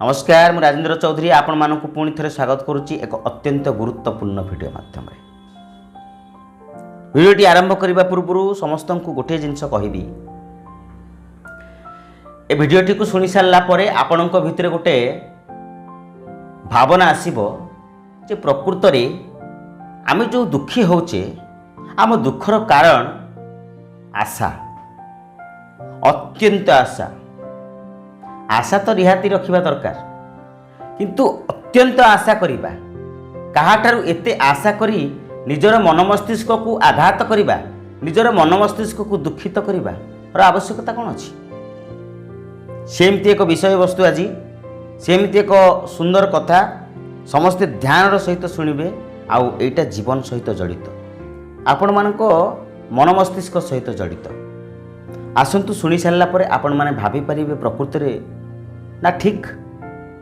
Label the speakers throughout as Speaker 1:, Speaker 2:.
Speaker 1: नमस्कार मु राजेंद्र चौधरी आपण मानक पुणी थे स्वागत करुच्ची एक अत्यंत गुरुत्वपूर्ण वीडियो माध्यम वीडियोटी आरंभ करने पूर्व समस्त को गोटे जिनस कहबी ए वीडियोटी को शुणी सारा पर आपण भितर गोटे भावना आसब जे प्रकृत में आम जो दुखी होचे आम दुखर कारण आशा अत्यंत आशा आशा तो रिहाती रखिबा दरकार किंतु अत्यंत आशा करिबा काहाठारु एते आशा करी निजर मन मस्तिष्क को आघात करिबा निजर मन मस्तिष्क को दुखित करिबा और आवश्यकता कौन अछि। सेमती एक विषय वस्तु आज सेमती एक सुंदर कथा समस्ते ध्यान सहित शुणिबे आउ एटा जीवन सहित जड़ित आपण मानको मन मस्तिष्क सहित जड़ित आसंतु शुणी सारा पर आपण माने भाभी पारिबे प्रकृति रे ना ठीक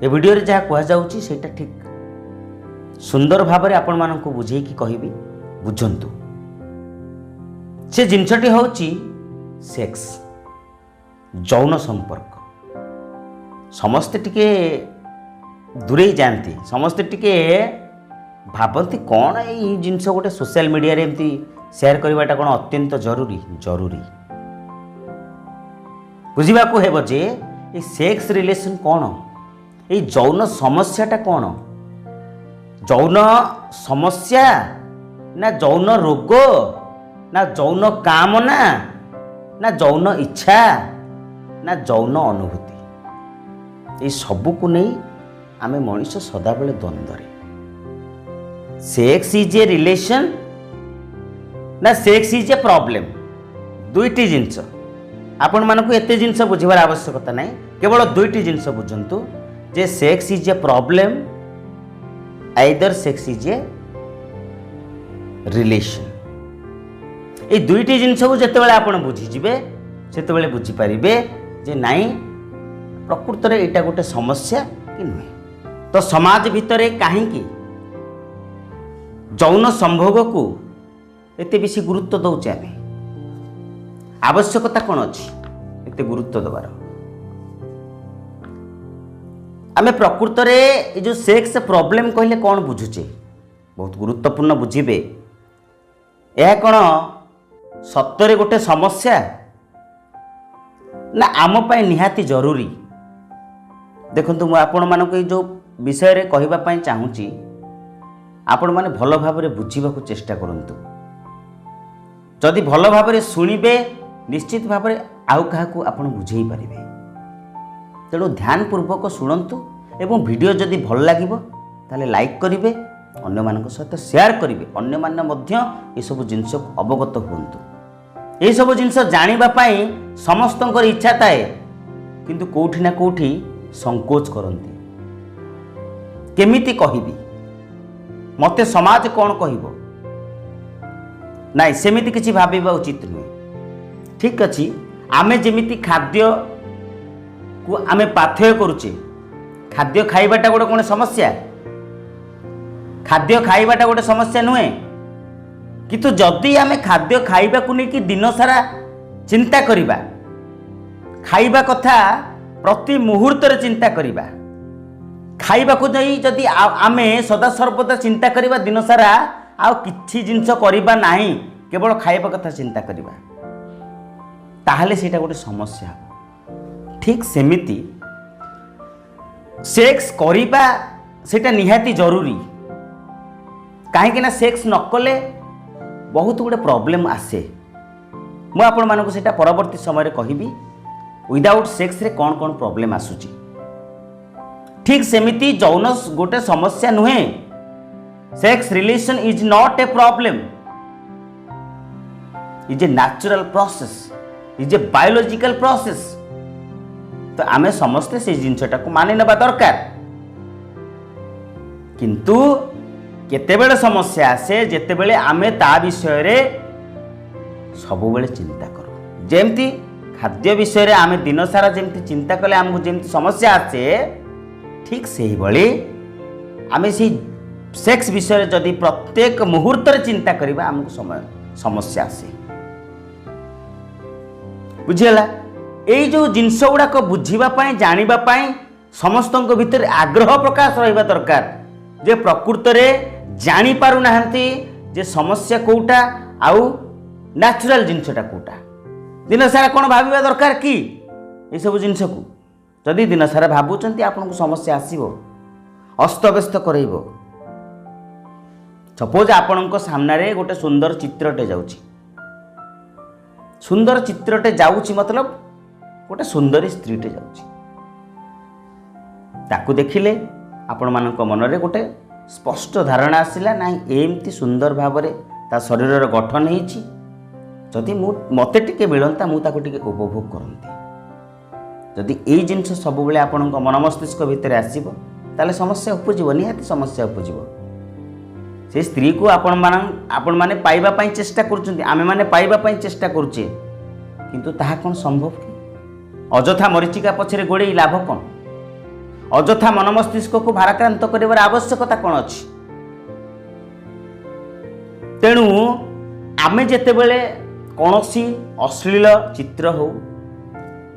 Speaker 1: ए वीडियो रे जहाँ कहुच्छी सेटा ठीक सुंदर भाव में आपण मानक बुझे कि कहबी बुझंतु से जिनसटी होची सेक्स यौन संपर्क समस्ते टिके दूरे जाती समस्ते टिके भावती कौन ये जिनस गोटे सोशल मीडिया रे एमती शेयर करवाटा कौन अत्यंत जरूरी जरूरी बुझा हेब जे ये सेक्स रिलेशन कौन ये यौन समस्याटा कौन यौन समस्या ना यौन रोग ना यौन कामना ना यौन इच्छा ना यौन अनुभूति ये सबू को नहीं आमे मनीष सदाबले द्वंद्व सेक्स इज ए रिलेशन ना सेक्स इज ए प्रॉब्लम दुईटी जिनस आपण मानक एते जिनस बुझिबार आवश्यकता नहीं केवल दुईटी जिनस बुझंतु जे sex is a problem either sex is a relation ए दुईटी जिनस को जेतेबेले आपण बुझिजिबे सेतेबेले बुझी पारिबे जे नाही प्रकृत रे एटा गोटे समस्या कि नुहे। तो समाज भितरे काहेकि यौन संभोग को एते बेसी गुरुत्व दउचे आमे आवश्यकता कौन अच्छी एते गुरुत्व दबार आमे प्रकृत रे ये जो सेक्स प्रॉब्लम कहले कौन बुझुचे बहुत गुरुत्वपूर्ण बुझिबे यह कौन सत्तरे गोटे समस्या ना आम पाई निहाती जरूरी देखंतु मु आपण मानक जो विषय रे कहबा पाई चाहूची आपण माने भल भाव रे बुझिबा को चेष्टा करंतु जदि भल भाव रे सुनिबे निश्चित भाव में आउ क्या आपड़ बुझे पारे तेणु ध्यान पूर्वक शुणु एवं वीडियो जदि भल लगे ताले लाइक करेंगे अन्य मान सहित शेयर करेंगे अन्य माने मध्य ये सब जिनस अवगत हूँ ये सब जिनस जानापी समस्त इच्छा थाए किंतु कौटि ना कौटि संकोच करती केमिति कहबी मते समाज कौन कहब नाई सेमिति किछि भाबिबा उचित नुहे। ठीक अच्छी आमे जेमिति खाद्य को आमे पाथेय करुचे खाद्य खाइबाटा गोटे कौन समस्या खाद्य खाइबाटा गोटे समस्या नुहे किंतु जदि आमे खाद्य खाइबा को नहीं कि दिन सारा चिंता करिबा खाइबा कथा प्रति मुहूर्त रे चिंता करिबा खाइबा को नहीं जदि आमे सदा सर्वदा चिंता करिबा दिन सारा आ किछि जिंस करिबा नाही केवल खाइबा कथा चिंता करिबा ताहले सेटा गोटे समस्या ठीक सेमिति सेक्स करिबा सेटा निहाती जरूरी कहीं ना सेक्स न कले बहुत गुड़े प्रॉब्लम आसे मु आपण मानक सेटा परवर्ती समय कहबी विदाउट सेक्स रे कौन कौन प्रॉब्लम आसुची ठीक सेमिति यौन गोटे समस्या नुहे sex relation is not a problem is a natural process is a biological process तो आमे समस्ते से जिनसटा को मानि नेबा दरकार किंतु केतेबेले समस्या आसे जेतेबेले आमे ता विषय रे सबु बेले चिंता करू जेमती खाद्य विषय रे आमे दिन सारा जेमती चिंता कले हमको जेमती समस्या आसे ठीक सेही भली आमे से सेक्स विषय रे जदि प्रत्येक मुहूर्त रे चिंता करिबा हमको समय समस्या आसे बुझिला। ये जो जिनस गुड़ाक बुझापी जानापी ସମସ୍ତଙ୍କ ଭିତରେ ଆଗ୍ରହ ପ୍ରକାଶ ରହିବା ଦରକାର ଯେ ପ୍ରକୃତରେ ଜାଣିପାରୁନାହାନ୍ତି ଯେ ସମସ୍ୟା କେଉଁଟା ଆଉ ନ୍ୟାଚୁରାଲ ଜିନିଷଟା କେଉଁଟା। ଦିନସାରା କ'ଣ ଭାବିବା ଦରକାର କି ଏସବୁ ଜିନିଷକୁ ଯଦି ଦିନସାରା ଭାବୁଛନ୍ତି ଆପଣଙ୍କୁ ସମସ୍ୟା ଆସିବ, ଅସ୍ତବ୍ୟସ୍ତ କରାଇବ। ସପୋଜ ଆପଣଙ୍କ ସାମ୍ନାରେ ଗୋଟେ ସୁନ୍ଦର ଚିତ୍ରଟେ ଯାଉଛି, ସୁନ୍ଦର ଚିତ୍ରଟେ ଯାଉଛି ମତଲବ ଗୋଟେ ସୁନ୍ଦରୀ ସ୍ତ୍ରୀଟେ ଯାଉଛି, ତାକୁ ଦେଖିଲେ ଆପଣମାନଙ୍କ ମନରେ ଗୋଟେ ସ୍ପଷ୍ଟ ଧାରଣା ଆସିଲା, ନାହିଁ ଏମିତି ସୁନ୍ଦର ଭାବରେ ତା ଶରୀରର ଗଠନ ହେଇଛି, ଯଦି ମୋତେ ଟିକେ ମିଳନ୍ତା ମୁଁ ତାକୁ ଟିକେ ଉପଭୋଗ କରନ୍ତି। ଯଦି ଏଇ ଜିନିଷ ସବୁବେଳେ ଆପଣଙ୍କ ମନ ମସ୍ତିଷ୍କ ଭିତରେ ଆସିବ ତାହେଲେ ସମସ୍ୟା ଉପୁଜିବ, ନିହାତି ସମସ୍ୟା ଉପୁଜିବ। ସେ ସ୍ତ୍ରୀକୁ ଆପଣମାନେ ପାଇବା ପାଇଁ ଚେଷ୍ଟା କରୁଛନ୍ତି, ଆମେମାନେ ପାଇବା ପାଇଁ ଚେଷ୍ଟା କରୁଛେ, କିନ୍ତୁ ତାହା କ'ଣ ସମ୍ଭବ କି? ଅଯଥା ମରିଚିକା ପଛରେ ଗୋଡ଼େଇ ଲାଭ କ'ଣ? ଅଯଥା ମନ ମସ୍ତିଷ୍କକୁ ଭାରାକ୍ରାନ୍ତ କରିବାର ଆବଶ୍ୟକତା କ'ଣ ଅଛି? ତେଣୁ ଆମେ ଯେତେବେଳେ କୌଣସି ଅଶ୍ଳୀଳ ଚିତ୍ର ହେଉ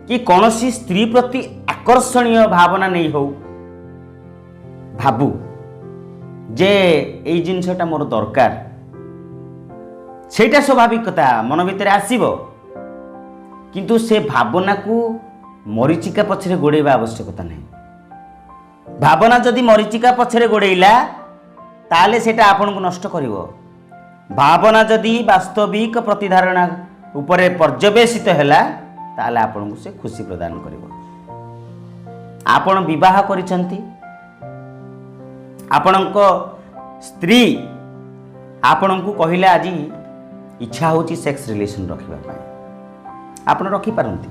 Speaker 1: କି କୌଣସି ସ୍ତ୍ରୀ ପ୍ରତି ଆକର୍ଷଣୀୟ ଭାବନା ନେଇ ହେଉ ଭାବୁ ଯେ ଏଇ ଜିନିଷଟା ମୋର ଦରକାର, ସେଇଟା ସ୍ୱାଭାବିକ କଥା ମନ ଭିତରେ ଆସିବ, କିନ୍ତୁ ସେ ଭାବନାକୁ ମରିଚିକା ପଛରେ ଗୋଡ଼େଇବା ଆବଶ୍ୟକତା ନାହିଁ। ଭାବନା ଯଦି ମରିଚିକା ପଛରେ ଗୋଡ଼େଇଲା ତାହେଲେ ସେଇଟା ଆପଣଙ୍କୁ ନଷ୍ଟ କରିବ। ଭାବନା ଯଦି ବାସ୍ତବିକ ପ୍ରତିଧାରଣା ଉପରେ ପର୍ଯ୍ୟବେସିତ ହେଲା ତାହେଲେ ଆପଣଙ୍କୁ ସେ ଖୁସି ପ୍ରଦାନ କରିବ। ଆପଣ ବିବାହ କରିଛନ୍ତି, ଆପଣଙ୍କ ସ୍ତ୍ରୀ ଆପଣଙ୍କୁ କହିଲେ ଆଜି ଇଚ୍ଛା ହେଉଛି ସେକ୍ସ ରିଲେସନ୍ ରଖିବା ପାଇଁ, ଆପଣ ରଖିପାରନ୍ତି,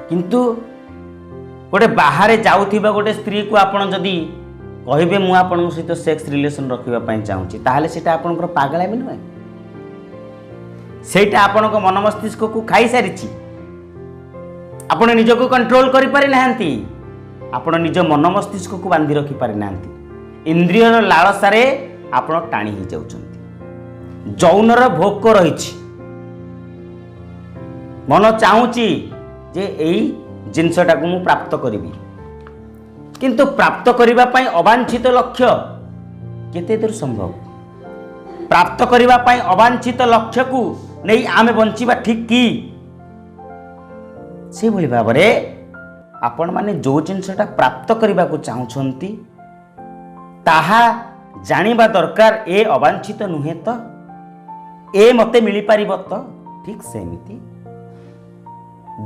Speaker 1: କିନ୍ତୁ ଗୋଟେ ବାହାରେ ଯାଉଥିବା ଗୋଟେ ସ୍ତ୍ରୀକୁ ଆପଣ ଯଦି କହିବେ ମୁଁ ଆପଣଙ୍କ ସହିତ ସେକ୍ସ ରିଲେସନ୍ ରଖିବା ପାଇଁ ଚାହୁଁଛି, ତାହେଲେ ସେଇଟା ଆପଣଙ୍କର ପାଗଳାମି ନୁହେଁ, ସେଇଟା ଆପଣଙ୍କ ମନ ମସ୍ତିଷ୍କକୁ ଖାଇସାରିଛି। ଆପଣ ନିଜକୁ କଣ୍ଟ୍ରୋଲ କରିପାରିନାହାନ୍ତି, ଆପଣ ନିଜ ମନ ମସ୍ତିଷ୍କକୁ ବାନ୍ଧି ରଖିପାରିନାହାନ୍ତି, ଇନ୍ଦ୍ରିୟର ଲାଳସାରେ ଆପଣ ଟାଣି ହେଇଯାଉଛନ୍ତି, ଯୌନର ଭୋକ ରହିଛି, ମନ ଚାହୁଁଛି ଯେ ଏଇ ଜିନିଷଟାକୁ ମୁଁ ପ୍ରାପ୍ତ କରିବି, କିନ୍ତୁ ପ୍ରାପ୍ତ କରିବା ପାଇଁ ଅବାଞ୍ଛିତ ଲକ୍ଷ୍ୟ କେତେ ଦୂର ସମ୍ଭବ? ପ୍ରାପ୍ତ କରିବା ପାଇଁ ଅବାଞ୍ଛିତ ଲକ୍ଷ୍ୟକୁ ନେଇ ଆମେ ବଞ୍ଚିବା ଠିକ୍ କି? ସେହିଭଳି ଭାବରେ ଆପଣମାନେ ଯେଉଁ ଜିନିଷଟା ପ୍ରାପ୍ତ କରିବାକୁ ଚାହୁଁଛନ୍ତି ତାହା ଜାଣିବା ଦରକାର, ଏ ଅବାଞ୍ଛିତ ନୁହେଁ ତ, ଏ ମୋତେ ମିଳିପାରିବ ତ। ଠିକ୍ ସେମିତି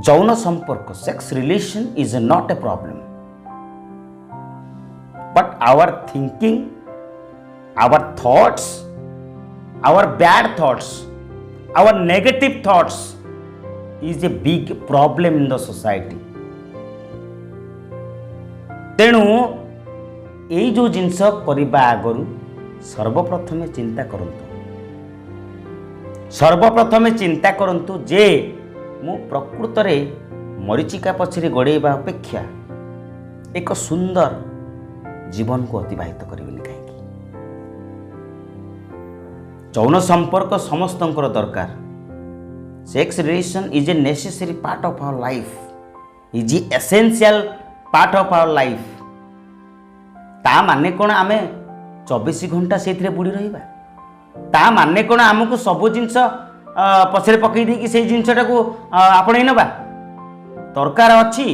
Speaker 1: ଯୌନ ସମ୍ପର୍କ, sex relation is not a problem, but our thinking, our thoughts, our bad thoughts, our negative thoughts is a big problem in the society. ତେଣୁ ଏଇ ଯେଉଁ ଜିନିଷ କରିବା ଆଗରୁ ସର୍ବପ୍ରଥମେ ଚିନ୍ତା କରନ୍ତୁ ଯେ ମୁଁ ପ୍ରକୃତରେ ମରିଚିକା ପଛରେ ଗୋଡ଼େଇବା ଅପେକ୍ଷା ଏକ ସୁନ୍ଦର ଜୀବନକୁ ଅତିବାହିତ କରିବିନି କାହିଁକି? ଯୌନ ସମ୍ପର୍କ ସମସ୍ତଙ୍କର ଦରକାର। Sex relation is a necessary part of hour life, is a essential part of hour life. ତା ମାନେ କ'ଣ ଆମେ 24 ଘଣ୍ଟା ସେଇଥିରେ ବୁଡ଼ି ରହିବା? ତା ମାନେ କ'ଣ ଆମକୁ ସବୁ ଜିନିଷ ପଛରେ ପକାଇ ଦେଇକି ସେଇ ଜିନିଷଟାକୁ ଆପଣେଇ ନେବା? ଦରକାର ଅଛି,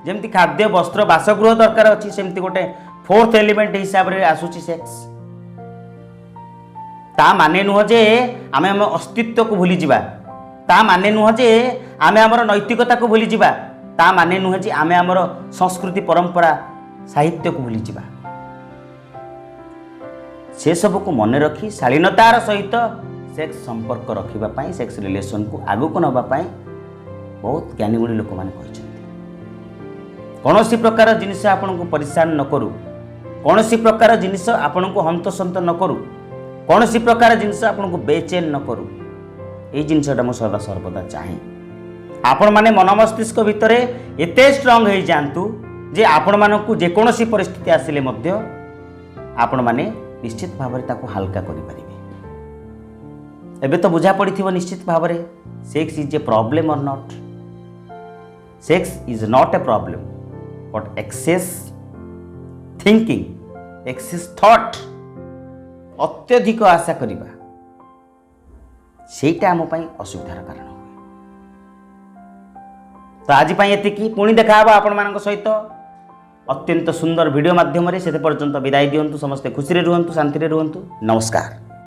Speaker 1: ଯେମିତି ଖାଦ୍ୟ, ବସ୍ତ୍ର, ବାସଗୃହ ଦରକାର ଅଛି, ସେମିତି ଗୋଟେ ଫୋର୍ଥ ଏଲିମେଣ୍ଟ ହିସାବରେ ଆସୁଛି ସେକ୍ସ। ତା ମାନେ ନୁହଁ ଯେ ଆମେ ଆମ ଅସ୍ତିତ୍ୱକୁ ଭୁଲିଯିବା, ତା ମାନେ ନୁହଁ ଯେ ଆମେ ଆମର ନୈତିକତାକୁ ଭୁଲିଯିବା, ତା ମାନେ ନୁହେଁ ଯେ ଆମେ ଆମର ସଂସ୍କୃତି, ପରମ୍ପରା, ସାହିତ୍ୟକୁ ଭୁଲିଯିବା। ସେସବୁକୁ ମନେ ରଖି ଶାଳୀନତାର ସହିତ ସେକ୍ସ ସମ୍ପର୍କ ରଖିବା ପାଇଁ, ସେକ୍ସ ରିଲେସନ୍କୁ ଆଗକୁ ନେବା ପାଇଁ ବହୁତ ଜ୍ଞାନୀଗୁଣୀ ଲୋକମାନେ କହିଛନ୍ତି। କୌଣସି ପ୍ରକାର ଜିନିଷ ଆପଣଙ୍କୁ ପରିଶାନ ନ କରୁ, କୌଣସି ପ୍ରକାର ଜିନିଷ ଆପଣଙ୍କୁ ହନ୍ତସନ୍ତ ନ କରୁ, କୌଣସି ପ୍ରକାର ଜିନିଷ ଆପଣଙ୍କୁ ବେଚେନ ନ କରୁ, ଏଇ ଜିନିଷଟା ମୁଁ ସର୍ବଦା ଚାହେଁ। ଆପଣମାନେ ମନ ମସ୍ତିଷ୍କ ଭିତରେ ଏତେ ଷ୍ଟ୍ରଙ୍ଗ ହେଇଯାଆନ୍ତୁ ଯେ ଆପଣମାନଙ୍କୁ ଯେକୌଣସି ପରିସ୍ଥିତି ଆସିଲେ ମଧ୍ୟ ଆପଣମାନେ ନିଶ୍ଚିତ ଭାବରେ ତାକୁ ହାଲକା କରିପାରିବେ। ଏବେ ତ ବୁଝା ପଡ଼ିଥିବ ନିଶ୍ଚିତ ଭାବରେ sex is a problem or not. Sex is not a problem, but excess thinking, excess thought, ଅତ୍ୟଧିକ ଆଶା କରିବା, ସେଇଟା ଆମ ପାଇଁ ଅସୁବିଧାର କାରଣ ହୁଏ। ତ ଆଜି ପାଇଁ ଏତିକି, ପୁଣି ଦେଖା ହେବ ଆପଣମାନଙ୍କ ସହିତ ଅତ୍ୟନ୍ତ ସୁନ୍ଦର ଭିଡ଼ିଓ ମାଧ୍ୟମରେ। ସେତେ ପର୍ଯ୍ୟନ୍ତ ବିଦାୟ ଦିଅନ୍ତୁ। ସମସ୍ତେ ଖୁସିରେ ରୁହନ୍ତୁ, ଶାନ୍ତିରେ ରୁହନ୍ତୁ। ନମସ୍କାର।